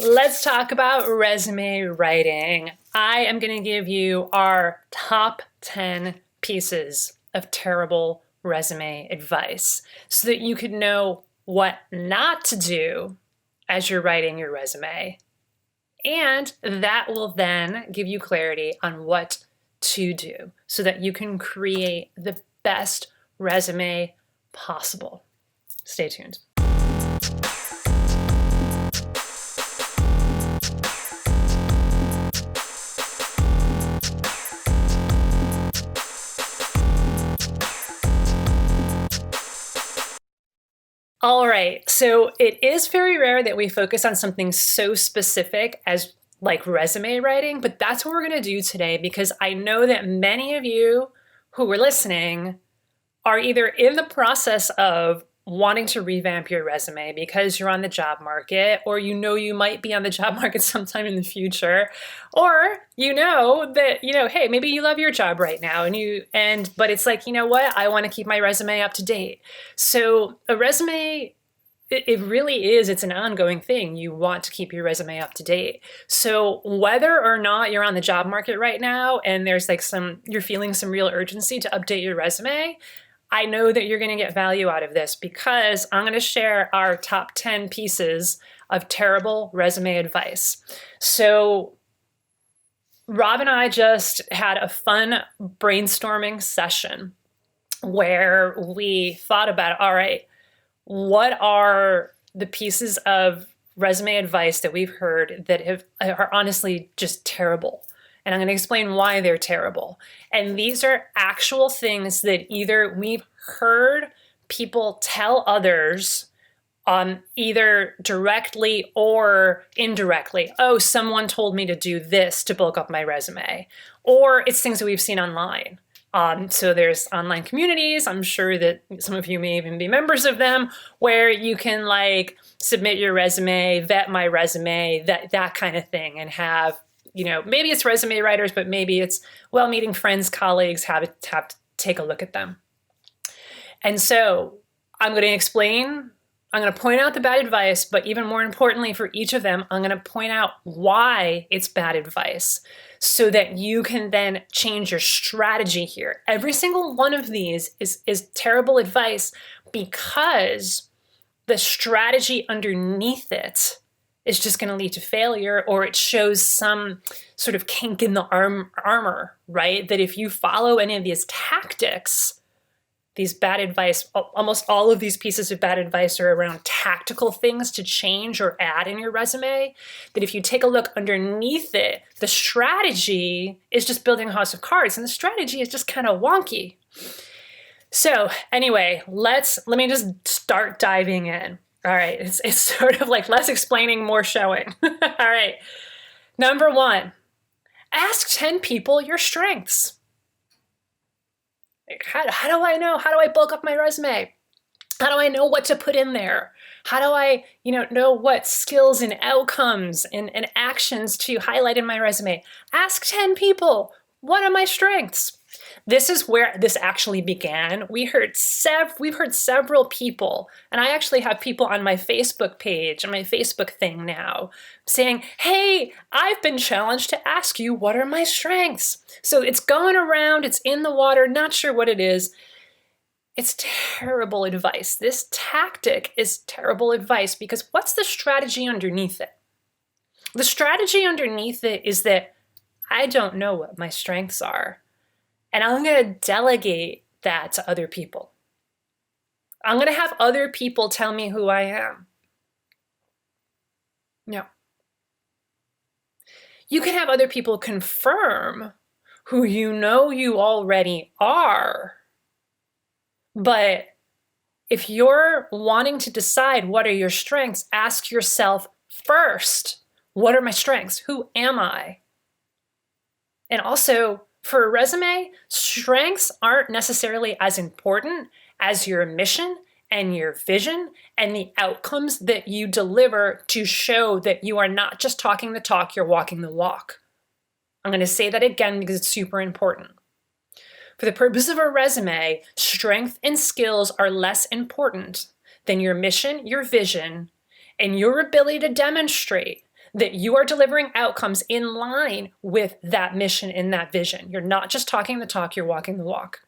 Let's talk about resume writing. I am going to give you our top 10 pieces of terrible resume advice so that you could know what not to do as you're writing your resume. And that will then give you clarity on what to do so that you can create the best resume possible. Stay tuned. All right, so it is very rare that we focus on something so specific as like resume writing, but that's what we're going to do today because I know that many of you who are listening are either in the process of wanting to revamp your resume because you're on the job market, or you know you might be on the job market sometime in the future, or you know that, hey, maybe you love your job right now but it's like, you know what, I want to keep my resume up to date. So a resume, it really is, it's an ongoing thing. You want to keep your resume up to date. So whether or not you're on the job market right now and there's like you're feeling some real urgency to update your resume, I know that you're going to get value out of this because I'm going to share our top 10 pieces of terrible resume advice. So Rob and I just had a fun brainstorming session where we thought about, all right, what are the pieces of resume advice that we've heard that are honestly just terrible? And I'm going to explain why they're terrible. And these are actual things that either we've heard people tell others, either directly or indirectly. Oh, someone told me to do this to bulk up my resume. Or it's things that we've seen online. So there's online communities, I'm sure that some of you may even be members of them, where you can like submit your resume, vet my resume, that kind of thing, and have, maybe it's resume writers, but maybe it's, meeting friends, colleagues, have to take a look at them. And so I'm going to point out the bad advice, but even more importantly for each of them, I'm going to point out why it's bad advice so that you can then change your strategy here. Every single one of these is terrible advice because the strategy underneath it is just going to lead to failure, or it shows some sort of kink in the armor, right? That if you follow any of these tactics, these bad advice, almost all of these pieces of bad advice are around tactical things to change or add in your resume, that if you take a look underneath it, the strategy is just building a house of cards, and the strategy is just kind of wonky. So anyway, let me just start diving in. All right, it's sort of like less explaining, more showing. All right, number one, ask 10 people your strengths. How do I know? How do I bulk up my resume? How do I know what to put in there? How do I, know what skills and outcomes and actions to highlight in my resume? Ask 10 people, what are my strengths? This is where this actually began. We've heard several people, and I actually have people on my Facebook page, on my Facebook thing now, saying, hey, I've been challenged to ask you, what are my strengths? So it's going around, it's in the water, not sure what it is. It's terrible advice. This tactic is terrible advice because what's the strategy underneath it? The strategy underneath it is that I don't know what my strengths are. And I'm going to delegate that to other people. I'm going to have other people tell me who I am. No. You can have other people confirm who you already are. But if you're wanting to decide what are your strengths, ask yourself first, what are my strengths? Who am I? And also, for a resume, strengths aren't necessarily as important as your mission and your vision and the outcomes that you deliver to show that you are not just talking the talk, you're walking the walk. I'm going to say that again because it's super important. For the purpose of a resume, strength and skills are less important than your mission, your vision, and your ability to demonstrate that you are delivering outcomes in line with that mission and that vision. You're not just talking the talk, you're walking the walk.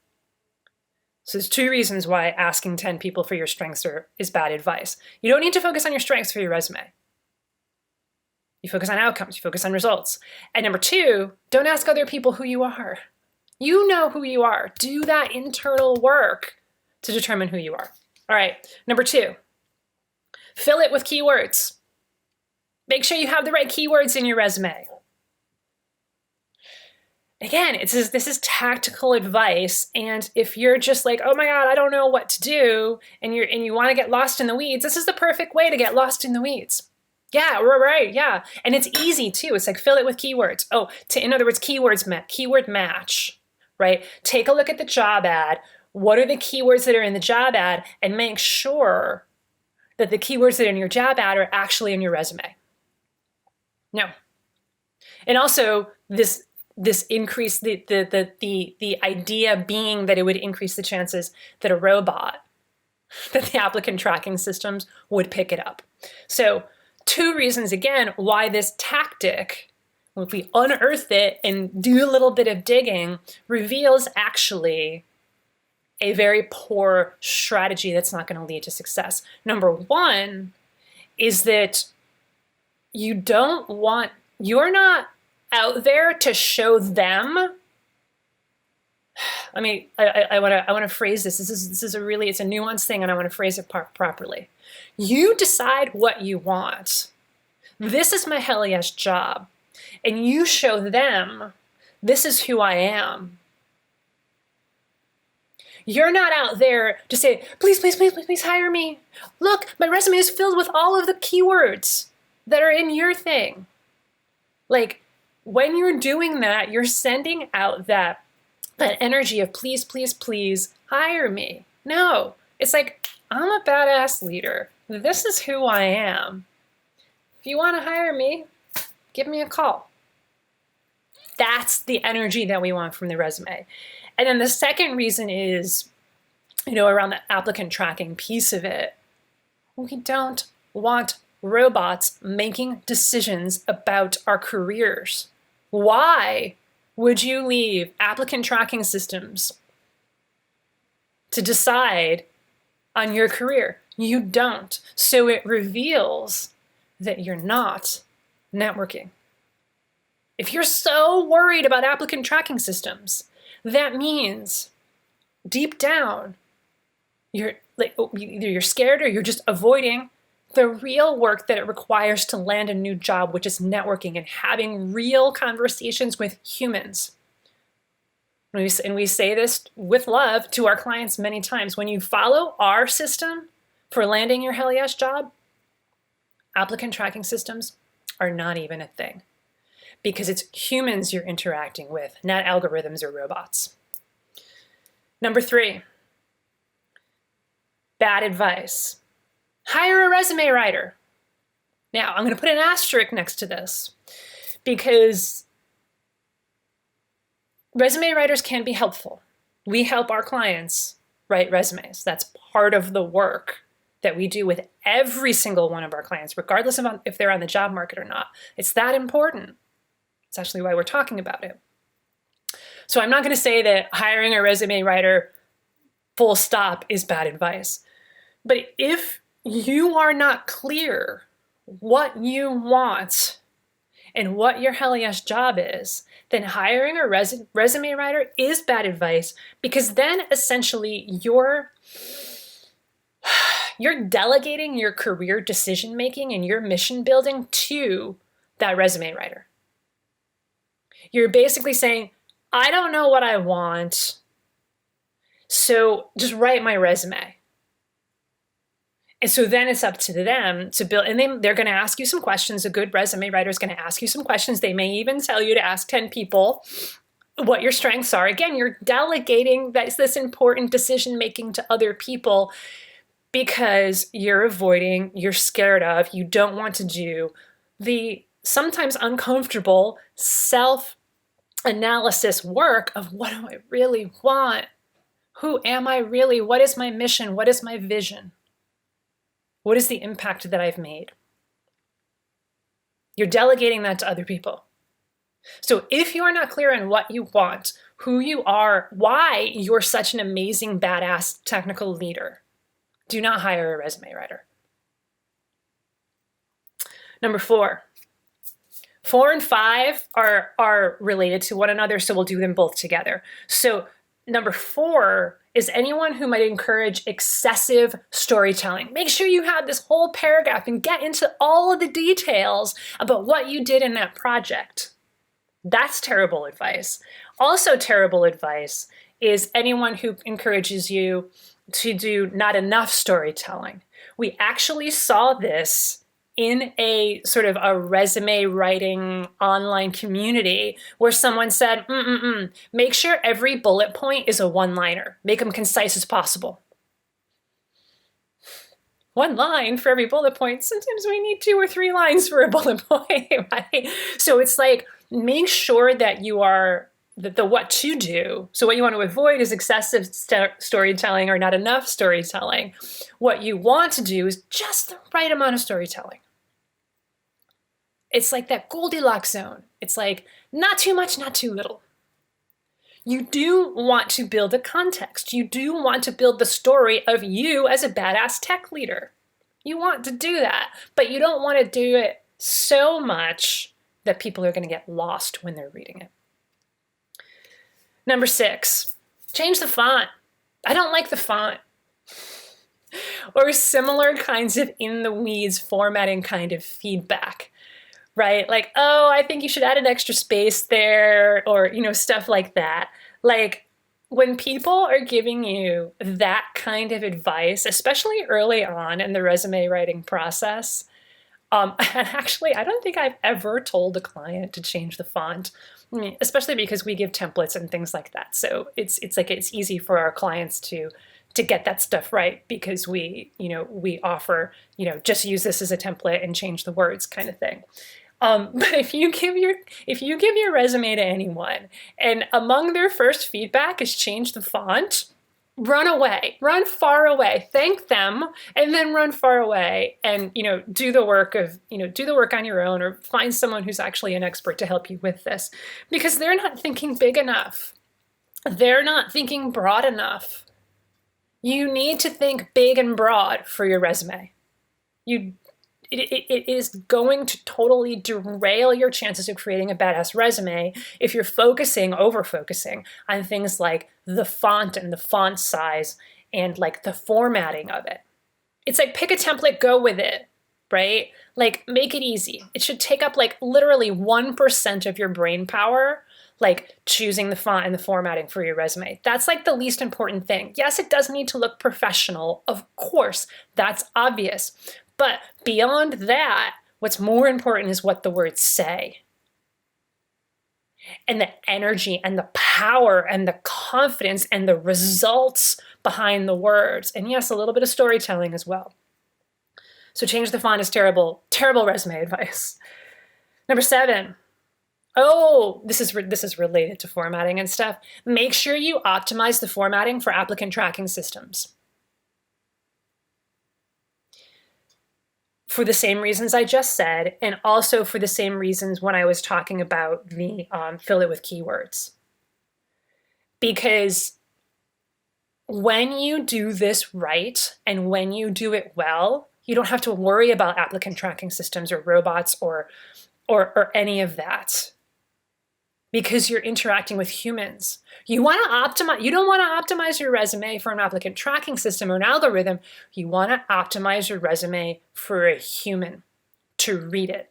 So there's 2 reasons why asking 10 people for your strengths is bad advice. You don't need to focus on your strengths for your resume. You focus on outcomes, you focus on results. And number 2, don't ask other people who you are. You know who you are. Do that internal work to determine who you are. All right, number 2, fill it with keywords. Make sure you have the right keywords in your resume. Again, this is tactical advice, and if you're just like, oh my God, I don't know what to do, and you want to get lost in the weeds, this is the perfect way to get lost in the weeds. Yeah, right, yeah. And it's easy too. It's like fill it with keywords. In other words, keyword match, right? Take a look at the job ad. What are the keywords that are in the job ad, and make sure that the keywords that are in your job ad are actually in your resume. No. And also this increase the idea being that it would increase the chances that that the applicant tracking systems would pick it up. So 2 reasons again why this tactic, if we unearth it and do a little bit of digging, reveals actually a very poor strategy that's not going to lead to success. Number 1 is that you're not out there to show them. I want to phrase this. It's a nuanced thing, and I want to phrase it properly. You decide what you want. This is my hell yes job, and you show them this is who I am. You're not out there to say, please, please, please, please, please hire me. Look, my resume is filled with all of the keywords that are in your thing. Like, when you're doing that, you're sending out that energy of please, please, please hire me. No, it's like, I'm a badass leader. This is who I am. If you want to hire me, give me a call. That's the energy that we want from the resume. And then the second reason is, around the applicant tracking piece of it, we don't want robots making decisions about our careers. Why would you leave applicant tracking systems to decide on your career? You don't. So it reveals that you're not networking. If you're so worried about applicant tracking systems, that means deep down, you're either you're scared or you're just avoiding the real work that it requires to land a new job, which is networking and having real conversations with humans. And we say this with love to our clients many times. When you follow our system for landing your hell yes job, applicant tracking systems are not even a thing, because it's humans you're interacting with, not algorithms or robots. Number 3, bad advice. Hire a resume writer. Now, I'm going to put an asterisk next to this, because resume writers can be helpful. We help our clients write resumes. That's part of the work that we do with every single one of our clients, regardless of if they're on the job market or not. It's that important. It's actually why we're talking about it. So I'm not going to say that hiring a resume writer full stop is bad advice. But if you are not clear what you want and what your hell yes job is, then hiring a resume writer is bad advice, because then essentially you're delegating your career decision making and your mission building to that resume writer. You're basically saying, I don't know what I want, so just write my resume. And so then it's up to them to build, and they're going to ask you some questions. A good resume writer is going to ask you some questions. They may even tell you to ask 10 people what your strengths are. Again, you're delegating this important decision making to other people, because you're scared of, you don't want to do the sometimes uncomfortable self-analysis work of, what do I really want? Who am I really? What is my mission? What is my vision? What is the impact that I've made? You're delegating that to other people. So if you're not clear on what you want, who you are, why you're such an amazing, badass technical leader, do not hire a resume writer. Number 4. 4 and 5 are related to one another, so we'll do them both together. So number 4 is anyone who might encourage excessive storytelling. Make sure you have this whole paragraph and get into all of the details about what you did in that project. That's terrible advice. Also terrible advice is anyone who encourages you to do not enough storytelling. We actually saw this in a sort of a resume writing online community where someone said, make sure every bullet point is a one-liner. Make them concise as possible. One line for every bullet point. Sometimes we need 2 or 3 lines for a bullet point, right? So it's like, make sure that you are the what to do. So what you want to avoid is excessive storytelling or not enough storytelling. What you want to do is just the right amount of storytelling. It's like that Goldilocks zone. It's like not too much, not too little. You do want to build a context. You do want to build the story of you as a badass tech leader. You want to do that, but you don't want to do it so much that people are going to get lost when they're reading it. Number 6, change the font. I don't like the font. Or similar kinds of in the weeds formatting kind of feedback. Right? Like, oh, I think you should add an extra space there, or, stuff like that. Like, when people are giving you that kind of advice, especially early on in the resume writing process, and actually, I don't think I've ever told a client to change the font, especially because we give templates and things like that. So it's easy for our clients to get that stuff right because we offer, just use this as a template and change the words kind of thing. But if you give your resume to anyone and among their first feedback is change the font, run away, run far away, thank them, and then run far away and, do the work on your own or find someone who's actually an expert to help you with this because they're not thinking big enough. They're not thinking broad enough. You need to think big and broad for your resume. It is going to totally derail your chances of creating a badass resume if you're over-focusing on things like the font and the font size and like the formatting of it. It's like pick a template, go with it, right? Like make it easy. It should take up like literally 1% of your brain power, like choosing the font and the formatting for your resume. That's like the least important thing. Yes, it does need to look professional. Of course, that's obvious. But beyond that, what's more important is what the words say. And the energy and the power and the confidence and the results behind the words. And yes, a little bit of storytelling as well. So change the font is terrible, terrible resume advice. Number 7. Oh, this is related to formatting and stuff. Make sure you optimize the formatting for applicant tracking systems. For the same reasons I just said, and also for the same reasons when I was talking about the fill it with keywords. Because when you do this right and when you do it well, you don't have to worry about applicant tracking systems or robots or any of that. Because you're interacting with humans. You don't want to optimize your resume for an applicant tracking system or an algorithm. You want to optimize your resume for a human to read it.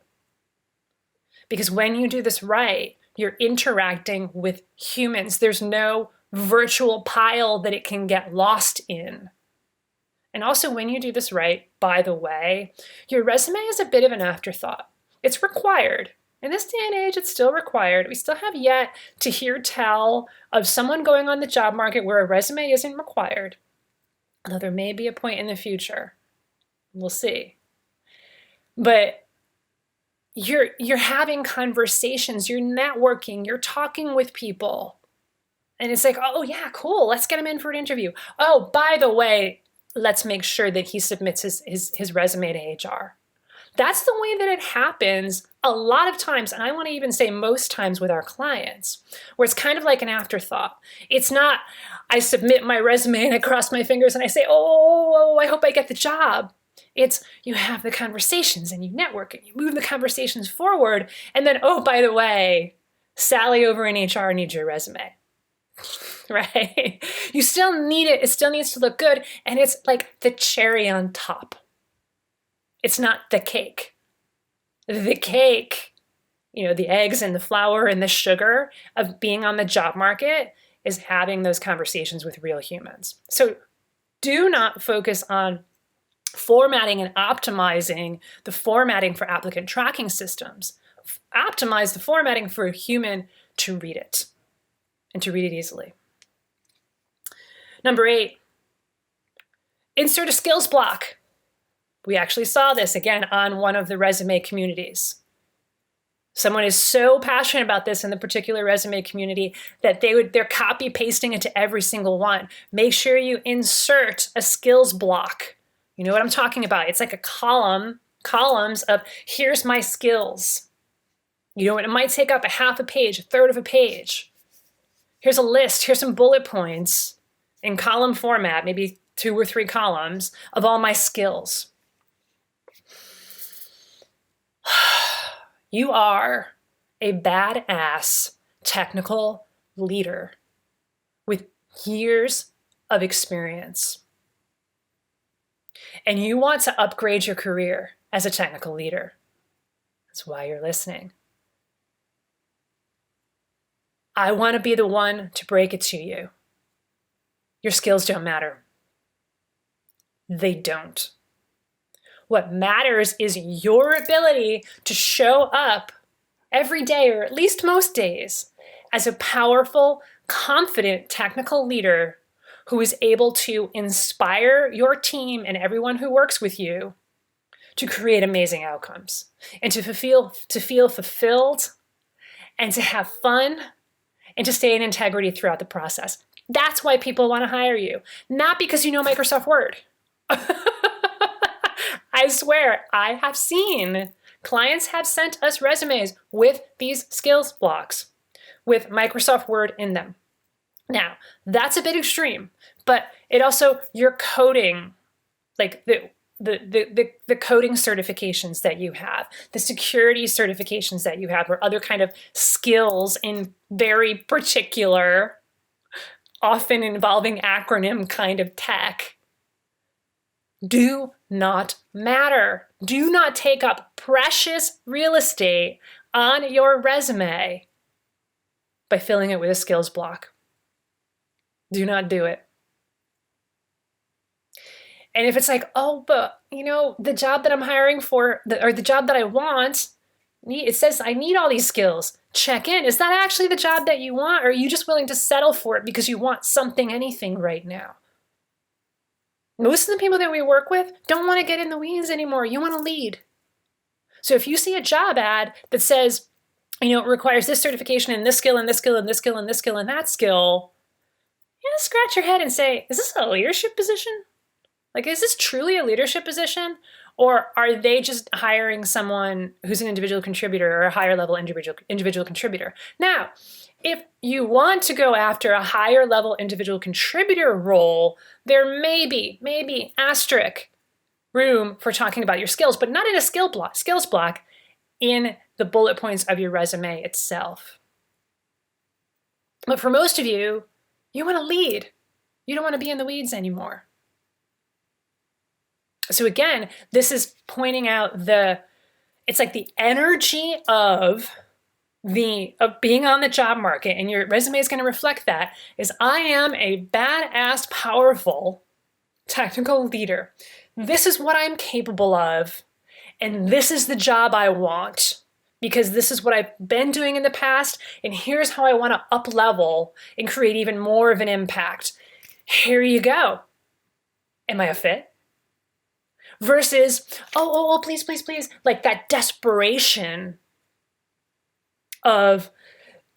Because when you do this right, you're interacting with humans. There's no virtual pile that it can get lost in. And also when you do this right, by the way, your resume is a bit of an afterthought. It's required. In this day and age, it's still required. We still have yet to hear tell of someone going on the job market where a resume isn't required. Although there may be a point in the future. We'll see. But you're having conversations, you're networking, you're talking with people. And it's like, oh yeah, cool, let's get him in for an interview. Oh, by the way, let's make sure that he submits his resume to HR. That's the way that it happens a lot of times, and I want to even say most times with our clients, where it's kind of like an afterthought. It's not, I submit my resume and I cross my fingers and I say, oh, I hope I get the job. It's you have the conversations and you network and you move the conversations forward, and then, oh, by the way, Sally over in HR needs your resume. Right? You still need it. It still needs to look good. And it's like the cherry on top. It's not the cake. The cake, the eggs and the flour and the sugar of being on the job market is having those conversations with real humans. So do not focus on formatting and optimizing the formatting for applicant tracking systems. Optimize the formatting for a human to read it and to read it easily. Number 8, insert a skills block. We actually saw this again on one of the resume communities. Someone is so passionate about this in the particular resume community that they're copy pasting into every single one. Make sure you insert a skills block. You know what I'm talking about? It's like a columns of here's my skills. It might take up a half a page, a third of a page. Here's a list, here's some bullet points in column format, maybe 2 or 3 columns of all my skills. You are a badass technical leader with years of experience. And you want to upgrade your career as a technical leader. That's why you're listening. I want to be the one to break it to you. Your skills don't matter. They don't. What matters is your ability to show up every day, or at least most days, as a powerful, confident technical leader who is able to inspire your team and everyone who works with you to create amazing outcomes and to feel fulfilled and to have fun and to stay in integrity throughout the process. That's why people want to hire you, not because you know Microsoft Word. I swear, I have seen clients have sent us resumes with these skills blocks with Microsoft Word in them. Now, that's a bit extreme, but it also, your coding, like the coding certifications that you have, the security certifications that you have, or other kind of skills in very particular, often involving acronym kind of tech, do not matter. Do not take up precious real estate on your resume by filling it with a skills block. Do not do it. And if it's like, oh, but the job that I'm hiring for, or the job that I want, it says I need all these skills. Check in. Is that actually the job that you want? Or are you just willing to settle for it because you want something, anything right now? Most of the people that we work with don't want to get in the weeds anymore. You want to lead. So if you see a job ad that says, it requires this certification and this skill and this skill and this skill and this skill and that skill, scratch your head and say, is this a leadership position? Like, is this truly a leadership position? Or are they just hiring someone who's an individual contributor or a higher level individual contributor? Now, if you want to go after a higher level individual contributor role, there may be asterisk room for talking about your skills, but not in a skills block in the bullet points of your resume itself. But for most of you, you want to lead. You don't want to be in the weeds anymore. So again, this is pointing out it's like the energy of being on the job market, and your resume is going to reflect that, is I am a badass, powerful technical leader. This is what I'm capable of, and this is the job I want, because this is what I've been doing in the past, and here's how I want to up level and create even more of an impact. Here you go. Am I a fit? Versus, oh, please, like that desperation of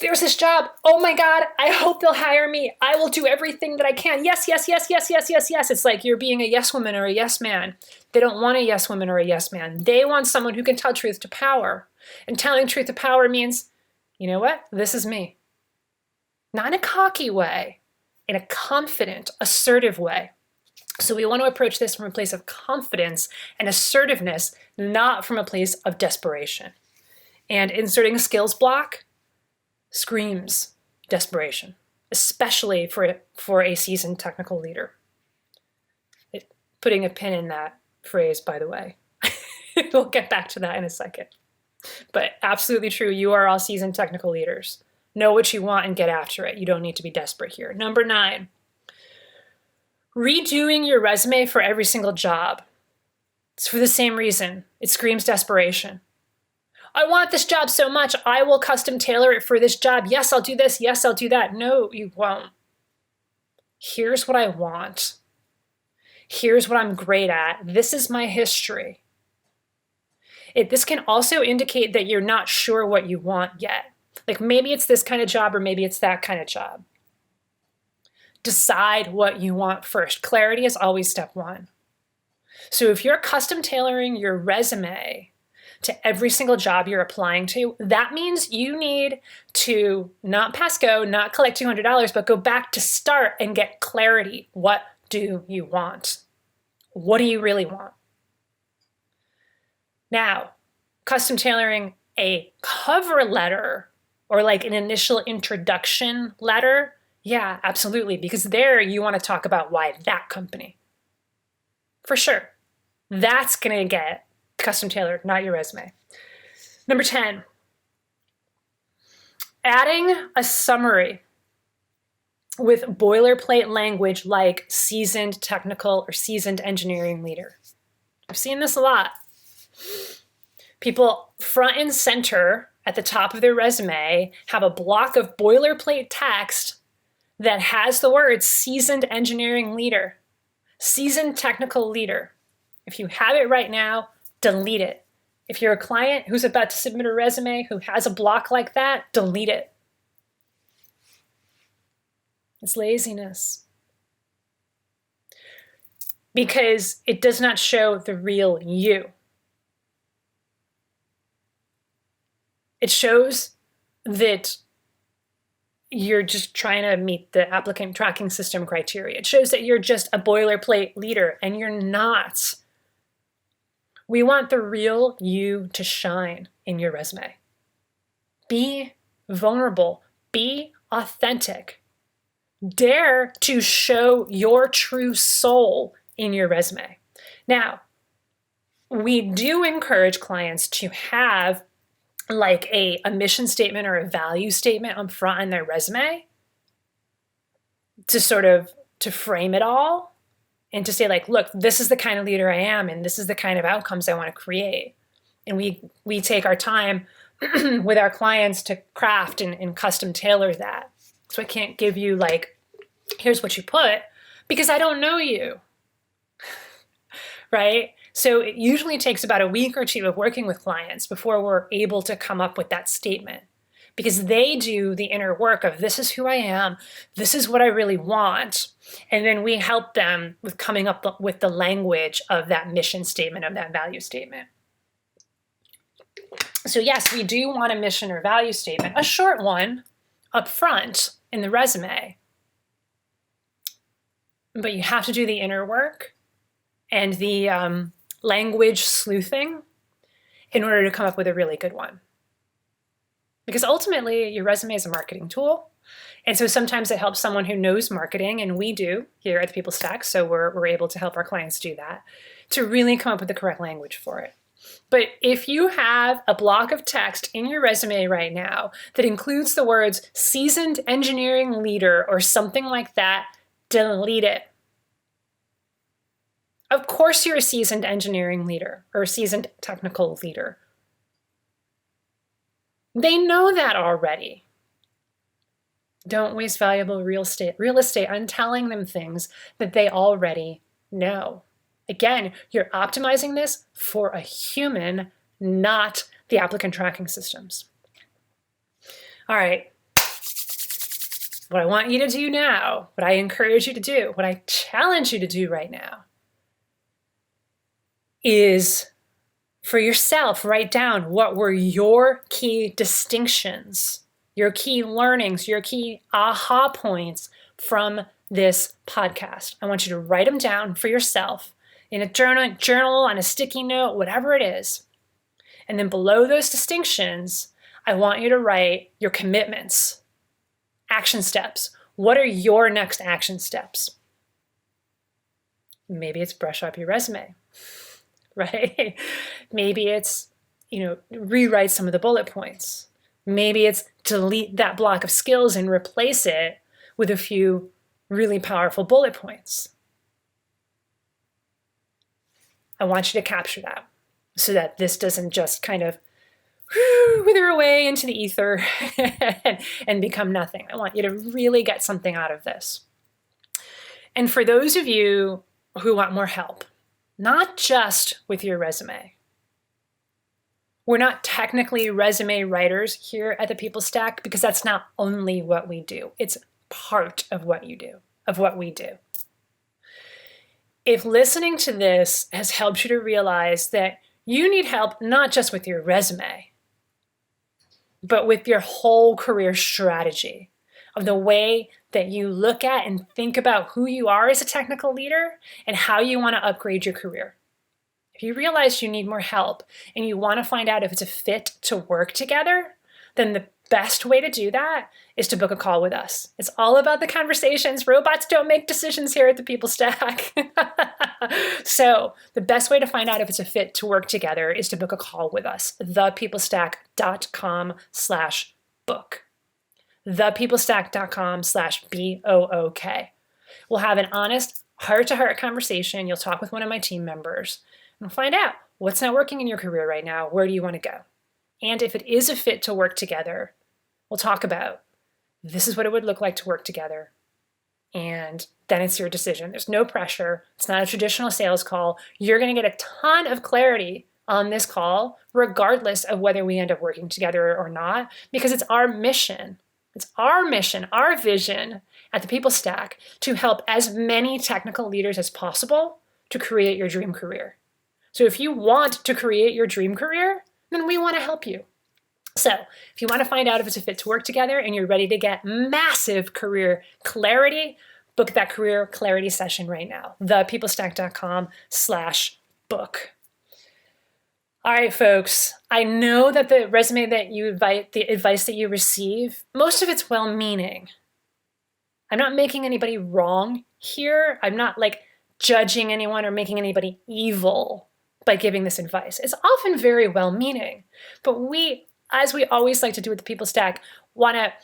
there's this job. Oh my God, I hope they'll hire me. I will do everything that I can. Yes, yes, yes, yes, yes, yes, yes. It's like you're being a yes woman or a yes man. They don't want a yes woman or a yes man. They want someone who can tell truth to power. And telling truth to power means, you know what? This is me. Not in a cocky way, in a confident, assertive way. So we want to approach this from a place of confidence and assertiveness, not from a place of desperation. And inserting a skills block screams desperation, especially for a seasoned technical leader. Putting a pin in that phrase, by the way. We'll get back to that in a second. But absolutely true, you are all seasoned technical leaders. Know what you want and get after it. You don't need to be desperate here. Number 9, redoing your resume for every single job. It's for the same reason. It screams desperation. I want this job so much, I will custom tailor it for this job. Yes, I'll do this. Yes, I'll do that. No, you won't. Here's what I want. Here's what I'm great at. This is my history. This can also indicate that you're not sure what you want yet. Like maybe it's this kind of job or maybe it's that kind of job. Decide what you want first. Clarity is always step 1. So if you're custom tailoring your resume to every single job you're applying to, that means you need to not pass go, not collect $200, but go back to start and get clarity. What do you want? What do you really want? Now, custom tailoring a cover letter or like an initial introduction letter, yeah, absolutely, because there you want to talk about why that company. For sure. That's going to get custom tailored, not your resume. Number 10, adding a summary with boilerplate language like seasoned technical or seasoned engineering leader. I've seen this a lot. People front and center at the top of their resume have a block of boilerplate text that has the words seasoned engineering leader, seasoned technical leader. If you have it right now, delete it. If you're a client who's about to submit a resume who has a block like that, delete it. It's laziness. Because it does not show the real you. It shows that you're just trying to meet the applicant tracking system criteria. It shows that you're just a boilerplate leader, and you're not. We want the real you to shine in your resume. Be vulnerable. Be authentic. Dare to show your true soul in your resume. Now, we do encourage clients to have like a mission statement or a value statement up front in their resume to frame it all and to say like, look, this is the kind of leader I am and this is the kind of outcomes I want to create. And we take our time with our clients to craft and custom tailor that. So I can't give you like, here's what you put because I don't know you, right? So it usually takes about a week or 2 of working with clients before we're able to come up with that statement because they do the inner work of this is who I am, this is what I really want, and then we help them with coming up with the language of that mission statement, of that value statement. So yes, we do want a mission or value statement, a short one up front in the resume, but you have to do the inner work and the language sleuthing in order to come up with a really good one. Because ultimately, your resume is a marketing tool. And so sometimes it helps someone who knows marketing, and we do here at the People Stack, so we're able to help our clients do that, to really come up with the correct language for it. But if you have a block of text in your resume right now that includes the words seasoned engineering leader or something like that, delete it. Of course you're a seasoned engineering leader or a seasoned technical leader. They know that already. Don't waste valuable real estate on telling them things that they already know. Again, you're optimizing this for a human, not the applicant tracking systems. All right, What I want you to do now, what I encourage you to do, what I challenge you to do right now is for yourself, write down what were your key distinctions, your key learnings, your key aha points from this podcast. I want you to write them down for yourself in a journal, on a sticky note, whatever it is. And then below those distinctions, I want you to write your commitments, action steps. What are your next action steps? Maybe it's brush up your resume, right? Maybe it's, rewrite some of the bullet points. Maybe it's delete that block of skills and replace it with a few really powerful bullet points. I want you to capture that so that this doesn't just kind of wither away into the ether and become nothing. I want you to really get something out of this. And for those of you who want more help, not just with your resume. We're not technically resume writers here at the People Stack because that's not only what we do. It's part of what you do, of what we do. If listening to this has helped you to realize that you need help not just with your resume, but with your whole career strategy of the way that you look at and think about who you are as a technical leader and how you want to upgrade your career. If you realize you need more help and you want to find out if it's a fit to work together, then the best way to do that is to book a call with us. It's all about the conversations. Robots don't make decisions here at the People Stack. So the best way to find out if it's a fit to work together is to book a call with us. thepeoplestack.com/book. thepeoplestack.com/BOOK. We'll have an honest heart-to-heart conversation. You'll talk with one of my team members and we'll find out what's not working in your career right now. Where do you want to go? And if it is a fit to work together, we'll talk about this is what it would look like to work together. And then it's your decision. There's no pressure. It's not a traditional sales call. You're going to get a ton of clarity on this call, regardless of whether we end up working together or not, because it's our mission. It's our mission, our vision at the People Stack to help as many technical leaders as possible to create your dream career. So if you want to create your dream career, then we want to help you. So if you want to find out if it's a fit to work together and you're ready to get massive career clarity, book that career clarity session right now. thepeoplestack.com/book. All right, folks, I know that the resume that you invite, the advice that you receive, most of it's well-meaning. I'm not making anybody wrong here. I'm not judging anyone or making anybody evil by giving this advice. It's often very well-meaning, but we, as we always like to do with the People Stack, want to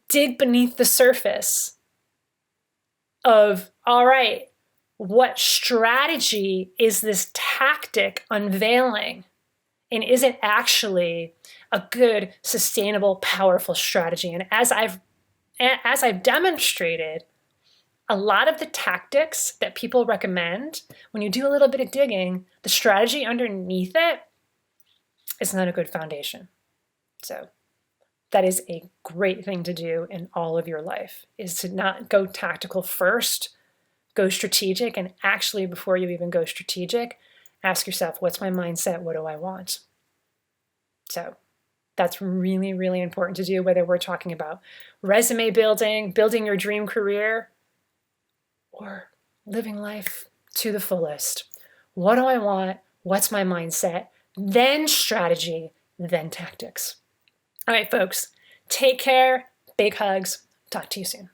dig beneath the surface of, all right, what strategy is this tactic unveiling? And is it actually a good, sustainable, powerful strategy? And as I've demonstrated, a lot of the tactics that people recommend, when you do a little bit of digging, the strategy underneath it is not a good foundation. So that is a great thing to do in all of your life, is to not go tactical first, go strategic, and actually before you even go strategic, ask yourself, what's my mindset? What do I want? So that's really, really important to do, whether we're talking about resume building, building your dream career, or living life to the fullest. What do I want? What's my mindset? Then strategy, then tactics. All right, folks, take care. Big hugs. Talk to you soon.